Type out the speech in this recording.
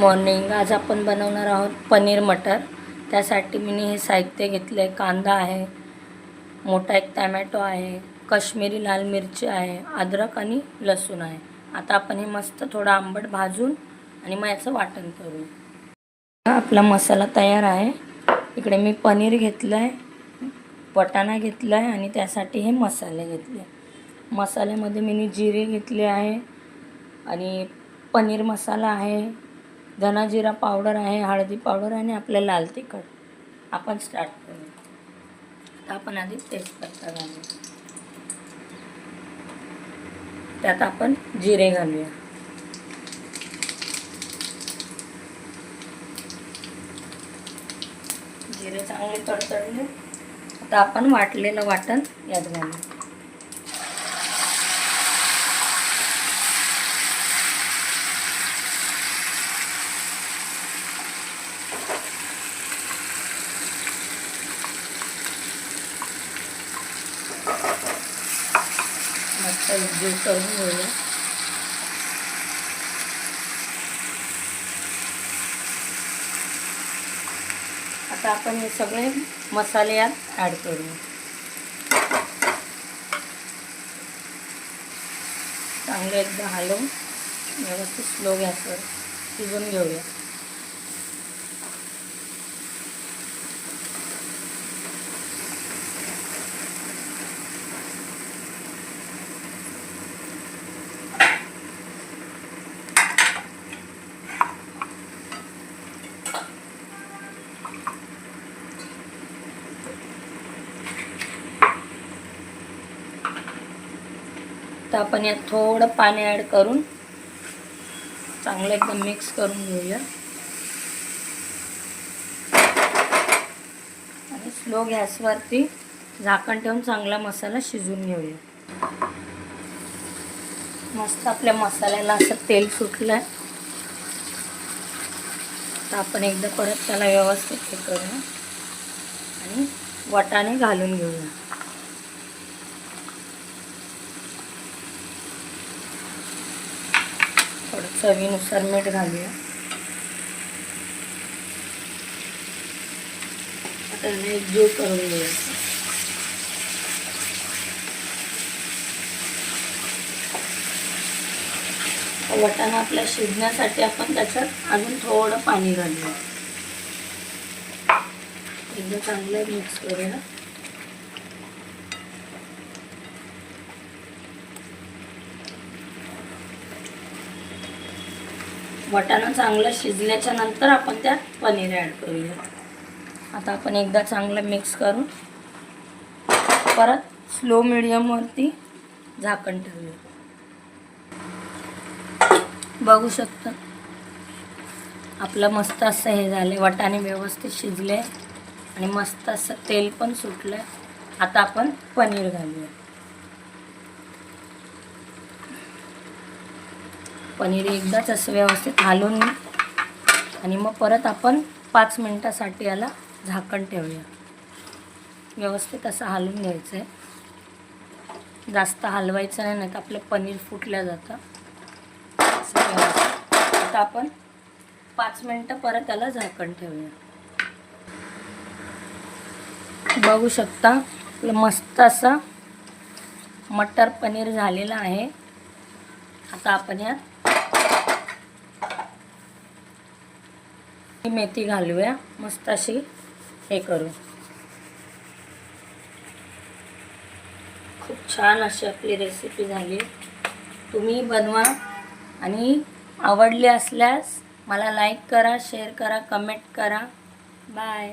Morning. आज आपण बनवणार आहोत पनीर मटर. त्यासाठी मी हे साहित्य घेतले. कांदा आहे, मोठा एक टोमॅटो आहे, काश्मीरी लाल मिरची आहे, अद्रक आणि लसूण आहे. आता आपण हे मस्त थोडं आंबट भाजून आणि मग याचं वाटण करू. आपला मसाला तयार आहे. इकडे मी पनीर घेतलं आहे, वाटाणा घेतला आहे आणि त्यासाठी हे मसाले घेतले. मसाल्यामध्ये मी जिरे घेतले आहे आणि पनीर मसाला आहे, धना जिरा पावडर आहे, हळदी पावडर आणि आपलं लाल तिखट. आपण स्टार्ट करू. आता आपण आधी तेजपत्ता घालू. त्यात आपण जिरे घालूया. जिरे चांगले तडतडले. आता आपण वाटलेलं वाटण यात घालू. मस्त एकजीव करून घेऊया. आता आपण हे सगळे मसाले यात ॲड करू. चांगले एकदा हलवून व्यवस्थित स्लो गॅसवर शिजवून घेऊया. तर आपण यात थोडं पाणी ॲड करून चांगलं एकदम मिक्स करून घेऊया आणि स्लो गॅसवरती झाकण ठेवून चांगला मसाला शिजवून घेऊया. मस्त आपल्या मसाल्याला असं तेल सुटलं आहे. तर आपण एकदा परत त्याला व्यवस्थित हे करूया आणि वाटाणे घालून घेऊया. थोडं चवीनुसार मीठ घालूया. आता एकजीव करून घेऊया. वाटाणा आपल्या शिजण्यासाठी आपण त्याच्यात अजून थोडं पाणी घालूया. एकदा चांगलं मिक्स करूया. वाटाणा चांगला शिजल्याच्या नंतर आपण त्यात पनीर ॲड करूया. आता आपण एकदा चांगलं मिक्स करून परत स्लो मिडियमवरती झाकण ठेवूया. बघू शकता आपलं मस्त असं हे झाले. वाटाणे व्यवस्थित शिजले आणि मस्त असं तेल पण सुटलं. आता आपण पनीर घालूया. पनीर एकदाच असं व्यवस्थित हलवून आणि मग परत आपण 5 मिनिटासाठी याला झाकण ठेवूया. व्यवस्थित असं हलवून घ्यायचं आहे. जास्त हलवायचं नाही, नाही तर आपलं पनीर फुटलं जातं. आता आपण 5 मिनिटं परत त्याला झाकण ठेवूया. बघू शकता आपलं मस्त असं मटर पनीर झालेलं आहे. आता आपण यात मेथी घालूया. मस्त अशी हे करू. खूप छान अशी आपली रेसिपी झाली. तुम्ही बनवा आणि आवडली असल्यास मला लाईक करा, शेअर करा, कमेंट करा. बाय.